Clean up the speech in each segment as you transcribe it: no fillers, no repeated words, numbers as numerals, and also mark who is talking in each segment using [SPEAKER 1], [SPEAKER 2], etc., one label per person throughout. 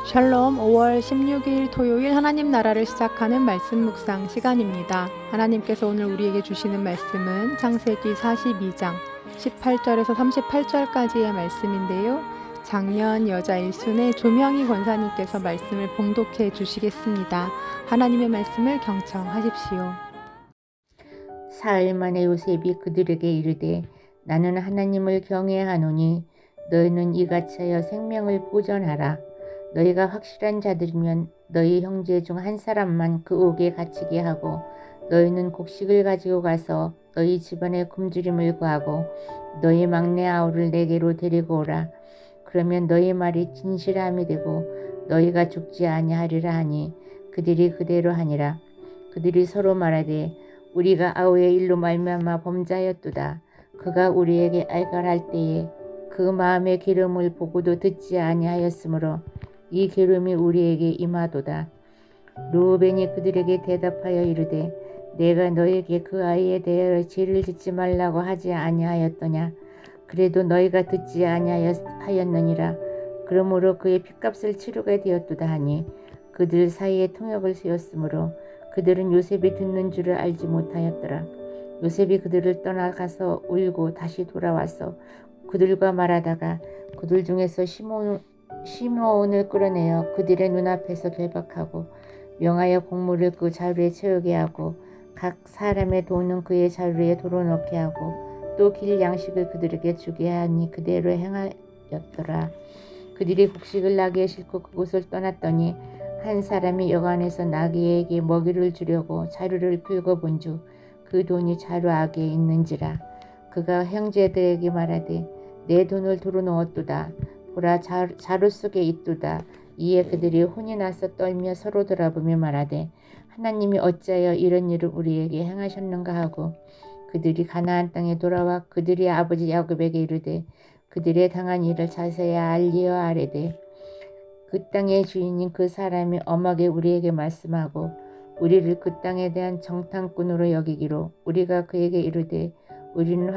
[SPEAKER 1] 샬롬. 5월 16일 토요일 하나님 나라를 시작하는 말씀 묵상 시간입니다. 하나님께서 오늘 우리에게 주시는 말씀은 창세기 42장 18절에서 38절까지의 말씀인데요. 작년 여자 일순의 조명희 권사님께서 말씀을 봉독해 주시겠습니다. 하나님의 말씀을 경청하십시오.
[SPEAKER 2] 사흘 만에 요셉이 그들에게 이르되 나는 하나님을 경외하노니 너희는 이같이 하여 생명을 보전하라. 너희가 확실한 자들이면 너희 형제 중 한 사람만 그 옥에 갇히게 하고 너희는 곡식을 가지고 가서 너희 집안에 굶주림을 구하고 너희 막내 아우를 내게로 데리고 오라. 그러면 너희 말이 진실함이 되고 너희가 죽지 아니하리라 하니 그들이 그대로 하니라. 그들이 서로 말하되 우리가 아우의 일로 말미암아 범죄하였도다. 그가 우리에게 알갈할 때에 그 마음의 기름을 보고도 듣지 아니하였으므로 이 기름이 우리에게 임하도다. 르우벤이 그들에게 대답하여 이르되 내가 너에게 그 아이에 대하여 죄를 짓지 말라고 하지 아니하였더냐. 그래도 너희가 듣지 아니하였느니라. 그러므로 그의 핏값을 치르게 되었도다 하니 그들 사이에 통역을 세웠으므로 그들은 요셉이 듣는 줄을 알지 못하였더라. 요셉이 그들을 떠나가서 울고 다시 돌아와서 그들과 말하다가 그들 중에서 시므온을 끌어내어 그들의 눈앞에서 결박하고 명하여 곡물을 그 자루에 채우게 하고 각 사람의 돈은 그의 자루에 돌어넣게 하고 또 길 양식을 그들에게 주게 하니 그대로 행하였더라. 그들이 곡식을 나귀에 싣고 그곳을 떠났더니 한 사람이 여관에서 나귀에게 먹이를 주려고 자루를 풀고 본즉 그 돈이 자루 안에 있는지라. 그가 형제들에게 말하되 내 돈을 도로넣었도다. 보라, 자루 속에 있도다. 이에 그들이 혼이 나서 떨며 서로 돌아보며 말하되 하나님이 어찌하여 이런 일을 우리에게 행하셨는가 하고 그들이 가나안 땅에 돌아와 그들의 아버지 야곱에게 이르되 그들의 당한 일을 자세히 알리어 아뢰되 그 땅의 주인인 그 사람이 엄하게 우리에게 말씀하고 우리를 그 땅에 대한 정탐꾼으로 여기기로 우리가 그에게 이르되 우리는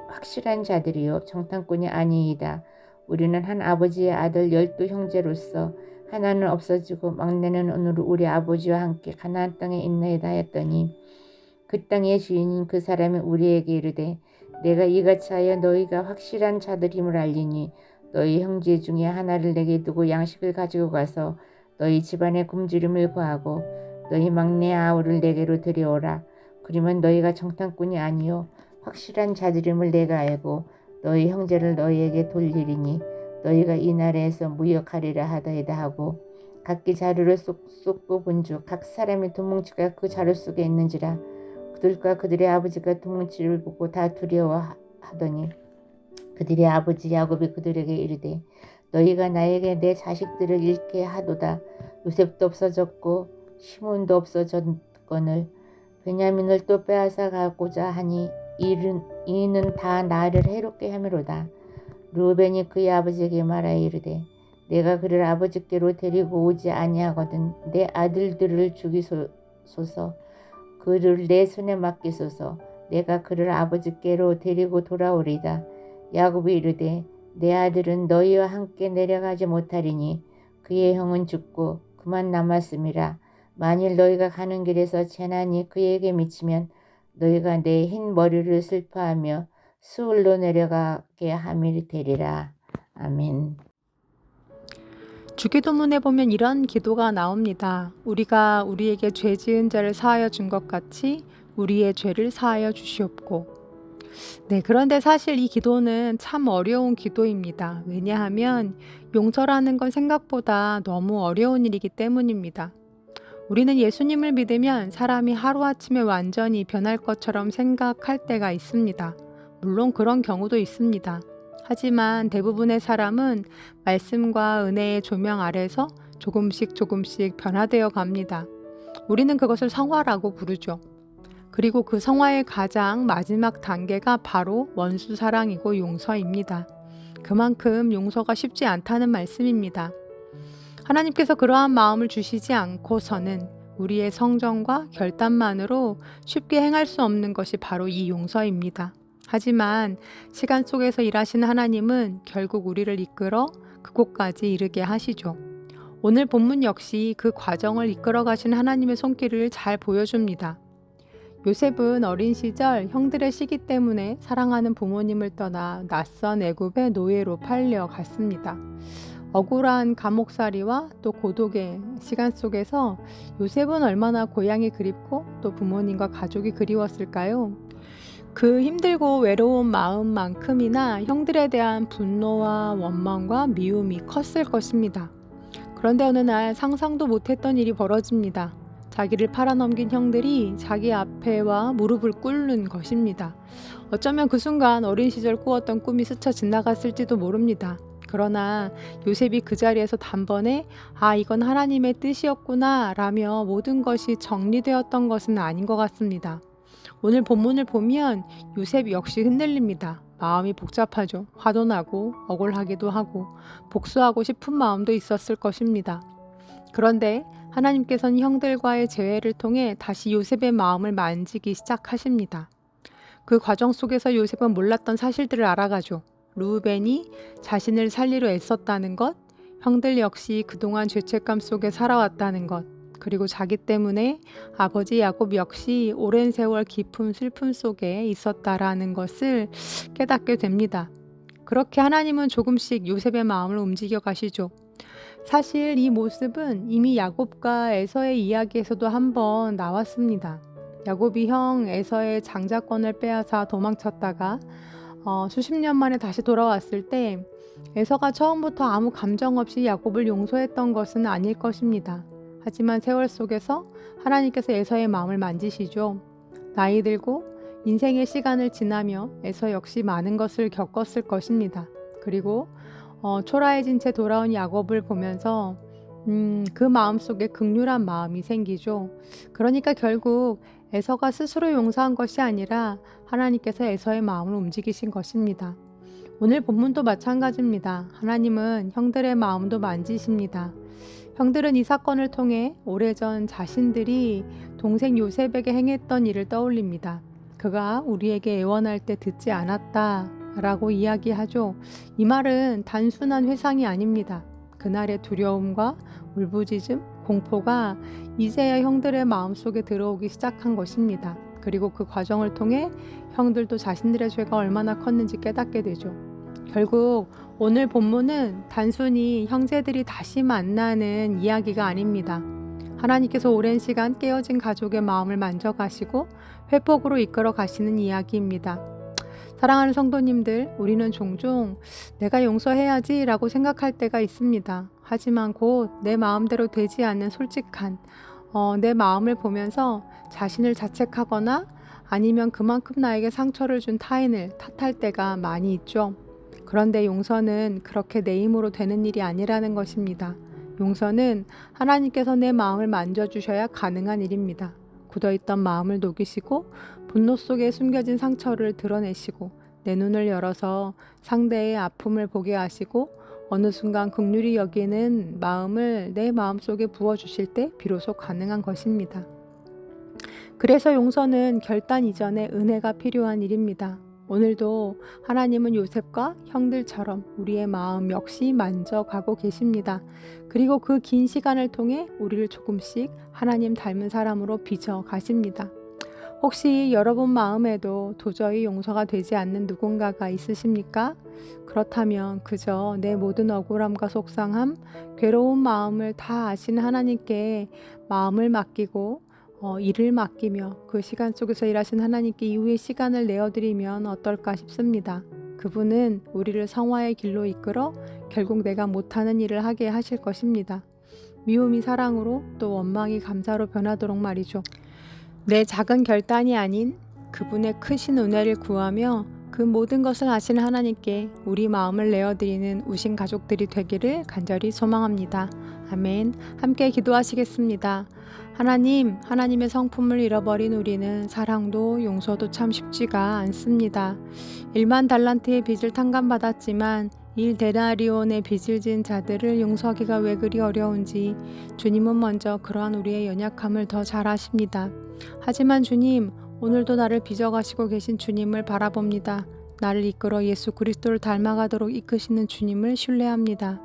[SPEAKER 2] 확실한 자들이요 정탐꾼이 아니이다. 우리는 한 아버지의 아들 12 형제로서 하나는 없어지고 막내는 오늘 우리 아버지와 함께 가나안 땅에 있나이다 하였더니 그 땅의 주인인 그 사람이 우리에게 이르되 내가 이같이 하여 너희가 확실한 자들임을 알리니 너희 형제 중에 하나를 내게 두고 양식을 가지고 가서 너희 집안에 굶주림을 구하고 너희 막내 아우를 내게로 데려오라. 그러면 너희가 정탐꾼이 아니요 확실한 자들임을 내가 알고 너희 형제를 너희에게 돌리리니 너희가 이 나라에서 무역하리라 하더이다 하고 각기 자루를 쏟고 본즉 각 사람의 도뭉치가 그 자루 속에 있는지라. 그들과 그들의 아버지가 도뭉치를 보고 다 두려워하더니 그들의 아버지 야곱이 그들에게 이르되 너희가 나에게 내 자식들을 잃게 하도다. 요셉도 없어졌고 시몬도 없어졌거늘 베냐민을 또 빼앗아 가고자 하니 이는 다 나를 해롭게 함이로다. 르우벤이 그의 아버지에게 말하여 이르되 내가 그를 아버지께로 데리고 오지 아니하거든 내 아들들을 죽이소서. 그를 내 손에 맡기소서. 내가 그를 아버지께로 데리고 돌아오리다. 야곱이 이르되 내 아들은 너희와 함께 내려가지 못하리니 그의 형은 죽고 그만 남았음이라. 만일 너희가 가는 길에서 재난이 그에게 미치면 너희가 내 흰 머리를 슬퍼하며 수울로 내려가게 함이 되리라. 아멘.
[SPEAKER 1] 주기도문에 보면 이런 기도가 나옵니다. 우리가 우리에게 죄 지은 자를 사하여 준 것 같이 우리의 죄를 사하여 주시옵고. 네, 그런데 사실 이 기도는 참 어려운 기도입니다. 왜냐하면 용서라는 건 생각보다 너무 어려운 일이기 때문입니다. 우리는 예수님을 믿으면 사람이 하루아침에 완전히 변할 것처럼 생각할 때가 있습니다. 물론 그런 경우도 있습니다. 하지만 대부분의 사람은 말씀과 은혜의 조명 아래서 조금씩 변화되어 갑니다. 우리는 그것을 성화라고 부르죠. 그리고 그 성화의 가장 마지막 단계가 바로 원수 사랑이고 용서입니다. 그만큼 용서가 쉽지 않다는 말씀입니다. 하나님께서 그러한 마음을 주시지 않고서는 우리의 성정과 결단만으로 쉽게 행할 수 없는 것이 바로 이 용서입니다. 하지만 시간 속에서 일하시는 하나님은 결국 우리를 이끌어 그곳까지 이르게 하시죠. 오늘 본문 역시 그 과정을 이끌어 가신 하나님의 손길을 잘 보여줍니다. 요셉은 어린 시절 형들의 시기 때문에 사랑하는 부모님을 떠나 낯선 애굽의 노예로 팔려갔습니다. 억울한 감옥살이와 또 고독의 시간 속에서 요셉은 얼마나 고향이 그립고 또 부모님과 가족이 그리웠을까요? 그 힘들고 외로운 마음만큼이나 형들에 대한 분노와 원망과 미움이 컸을 것입니다. 그런데 어느 날 상상도 못했던 일이 벌어집니다. 자기를 팔아넘긴 형들이 자기 앞에와 무릎을 꿇는 것입니다. 어쩌면 그 순간 어린 시절 꾸었던 꿈이 스쳐 지나갔을지도 모릅니다. 그러나 요셉이 그 자리에서 단번에 이건 하나님의 뜻이었구나 라며 모든 것이 정리되었던 것은 아닌 것 같습니다. 오늘 본문을 보면 요셉 역시 흔들립니다. 마음이 복잡하죠. 화도 나고 억울하기도 하고 복수하고 싶은 마음도 있었을 것입니다. 그런데 하나님께서는 형들과의 재회를 통해 다시 요셉의 마음을 만지기 시작하십니다. 그 과정 속에서 요셉은 몰랐던 사실들을 알아가죠. 르우벤이 자신을 살리려 애썼다는 것, 형들 역시 그동안 죄책감 속에 살아왔다는 것, 그리고 자기 때문에 아버지 야곱 역시 오랜 세월 깊은 슬픔 속에 있었다라는 것을 깨닫게 됩니다. 그렇게 하나님은 조금씩 요셉의 마음을 움직여 가시죠. 사실 이 모습은 이미 야곱과 에서의 이야기에서도 한번 나왔습니다. 야곱이 형 에서의 장자권을 빼앗아 도망쳤다가 수십 년 만에 다시 돌아왔을 때 에서가 처음부터 아무 감정 없이 야곱을 용서했던 것은 아닐 것입니다. 하지만 세월 속에서 하나님께서 에서의 마음을 만지시죠. 나이 들고 인생의 시간을 지나며 에서 역시 많은 것을 겪었을 것입니다. 그리고 초라해진 채 돌아온 야곱을 보면서 그 마음속에 극률한 마음이 생기죠. 그러니까 결국 에서가 스스로 용서한 것이 아니라 하나님께서 에서의 마음을 움직이신 것입니다. 오늘 본문도 마찬가지입니다. 하나님은 형들의 마음도 만지십니다. 형들은 이 사건을 통해 오래전 자신들이 동생 요셉에게 행했던 일을 떠올립니다. 그가 우리에게 애원할 때 듣지 않았다 라고 이야기하죠. 이 말은 단순한 회상이 아닙니다. 그날의 두려움과 울부짖음, 공포가 이제야 형들의 마음속에 들어오기 시작한 것입니다. 그리고 그 과정을 통해 형들도 자신들의 죄가 얼마나 컸는지 깨닫게 되죠. 결국 오늘 본문은 단순히 형제들이 다시 만나는 이야기가 아닙니다. 하나님께서 오랜 시간 깨어진 가족의 마음을 만져가시고 회복으로 이끌어 가시는 이야기입니다. 사랑하는 성도님들, 우리는 종종 내가 용서해야지 라고 생각할 때가 있습니다. 하지만 곧 내 마음대로 되지 않는 솔직한 내 마음을 보면서 자신을 자책하거나 아니면 그만큼 나에게 상처를 준 타인을 탓할 때가 많이 있죠. 그런데 용서는 그렇게 내 힘으로 되는 일이 아니라는 것입니다. 용서는 하나님께서 내 마음을 만져주셔야 가능한 일입니다. 굳어있던 마음을 녹이시고 분노 속에 숨겨진 상처를 드러내시고 내 눈을 열어서 상대의 아픔을 보게 하시고 어느 순간 긍휼히 여기는 마음을 내 마음속에 부어주실 때 비로소 가능한 것입니다. 그래서 용서는 결단 이전에 은혜가 필요한 일입니다. 오늘도 하나님은 요셉과 형들처럼 우리의 마음 역시 만져가고 계십니다. 그리고 그 긴 시간을 통해 우리를 조금씩 하나님 닮은 사람으로 빚어 가십니다. 혹시 여러분 마음에도 도저히 용서가 되지 않는 누군가가 있으십니까? 그렇다면 그저 내 모든 억울함과 속상함, 괴로운 마음을 다 아시는 하나님께 마음을 맡기고 일을 맡기며 그 시간 속에서 일하신 하나님께 이후의 시간을 내어드리면 어떨까 싶습니다. 그분은 우리를 성화의 길로 이끌어 결국 내가 못하는 일을 하게 하실 것입니다. 미움이 사랑으로 또 원망이 감사로 변하도록 말이죠. 내 작은 결단이 아닌 그분의 크신 은혜를 구하며 그 모든 것을 아시는 하나님께 우리 마음을 내어드리는 우신 가족들이 되기를 간절히 소망합니다. 아멘. 함께 기도하시겠습니다. 하나님, 하나님의 성품을 잃어버린 우리는 사랑도 용서도 참 쉽지가 않습니다. 1만 달란트의 빚을 탕감받았지만 1데나리온의 빚을 진 자들을 용서하기가 왜 그리 어려운지 주님은 먼저 그러한 우리의 연약함을 더 잘 아십니다. 하지만 주님, 오늘도 나를 빚어가시고 계신 주님을 바라봅니다. 나를 이끌어 예수 그리스도를 닮아가도록 이끄시는 주님을 신뢰합니다.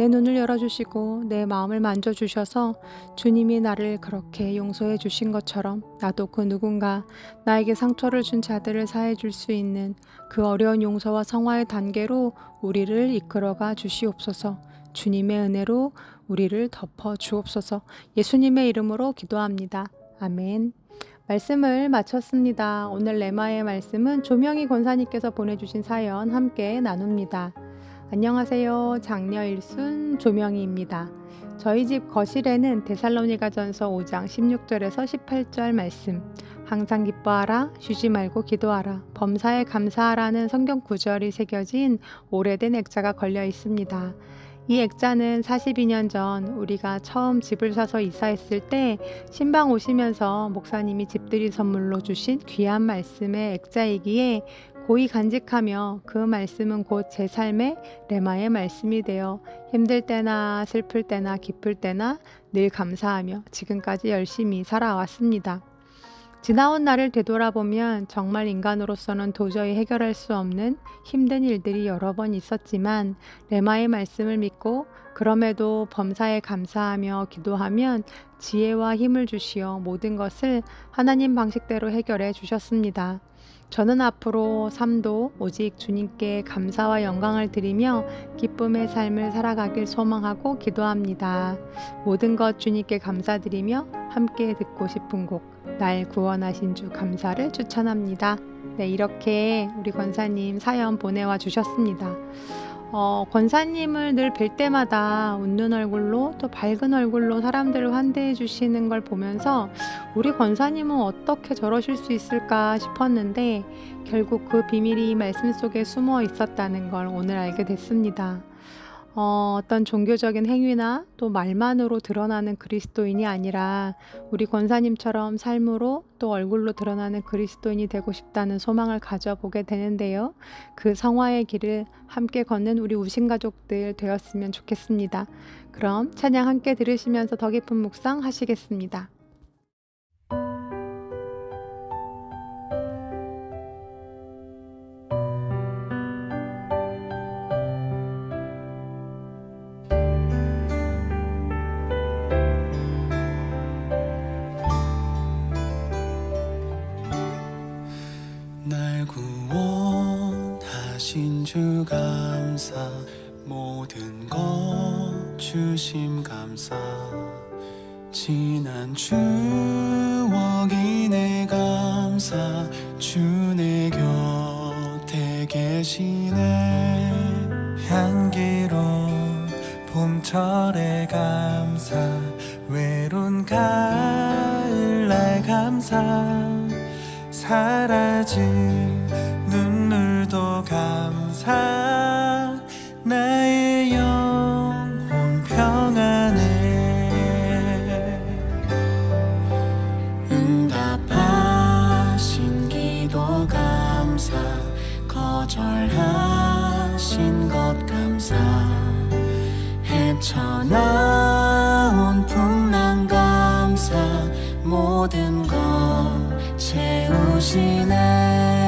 [SPEAKER 1] 내 눈을 열어주시고 내 마음을 만져주셔서 주님이 나를 그렇게 용서해 주신 것처럼 나도 그 누군가 나에게 상처를 준 자들을 사해 줄 수 있는 그 어려운 용서와 성화의 단계로 우리를 이끌어가 주시옵소서. 주님의 은혜로 우리를 덮어 주옵소서. 예수님의 이름으로 기도합니다. 아멘. 말씀을 마쳤습니다. 오늘 레마의 말씀은 조명희 권사님께서 보내주신 사연 함께 나눕니다. 안녕하세요. 장녀 일순 조명희입니다. 저희 집 거실에는 데살로니가전서 5장 16절에서 18절 말씀, 항상 기뻐하라, 쉬지 말고 기도하라, 범사에 감사하라는 성경 구절이 새겨진 오래된 액자가 걸려 있습니다. 이 액자는 42년 전 우리가 처음 집을 사서 이사했을 때 신방 오시면서 목사님이 집들이 선물로 주신 귀한 말씀의 액자이기에 고이 간직하며 그 말씀은 곧 제 삶의 레마의 말씀이 되어 힘들 때나 슬플 때나 기쁠 때나 늘 감사하며 지금까지 열심히 살아왔습니다. 지나온 날을 되돌아보면 정말 인간으로서는 도저히 해결할 수 없는 힘든 일들이 여러 번 있었지만 레마의 말씀을 믿고 그럼에도 범사에 감사하며 기도하면 지혜와 힘을 주시어 모든 것을 하나님 방식대로 해결해 주셨습니다. 저는 앞으로 삶도 오직 주님께 감사와 영광을 드리며 기쁨의 삶을 살아가길 소망하고 기도합니다. 모든 것 주님께 감사드리며 함께 듣고 싶은 곡 날 구원하신 주 감사를 추천합니다. 네, 이렇게 우리 권사님 사연 보내와 주셨습니다. 권사님을 늘 뵐 때마다 웃는 얼굴로 또 밝은 얼굴로 사람들을 환대해 주시는 걸 보면서 우리 권사님은 어떻게 저러실 수 있을까 싶었는데 결국 그 비밀이 말씀 속에 숨어 있었다는 걸 오늘 알게 됐습니다. 어떤 종교적인 행위나 또 말만으로 드러나는 그리스도인이 아니라 우리 권사님처럼 삶으로 또 얼굴로 드러나는 그리스도인이 되고 싶다는 소망을 가져보게 되는데요. 그 성화의 길을 함께 걷는 우리 우신 가족들 되었으면 좋겠습니다. 그럼 찬양 함께 들으시면서 더 깊은 묵상 하시겠습니다.
[SPEAKER 3] 날 구원하신 주 감사, 모든 것 주심 감사, 지난 추억이 내 감사, 주 내 곁에 계시네. 향기로운 봄철의 감사, 외로운 가을날 감사, 사라질 눈물도 감사, 나의 영혼 평안해. 응답하신 기도 감사, 거절하신 것 감사, 헤쳐나온 풍랑 감사, 모든 것 채우시네.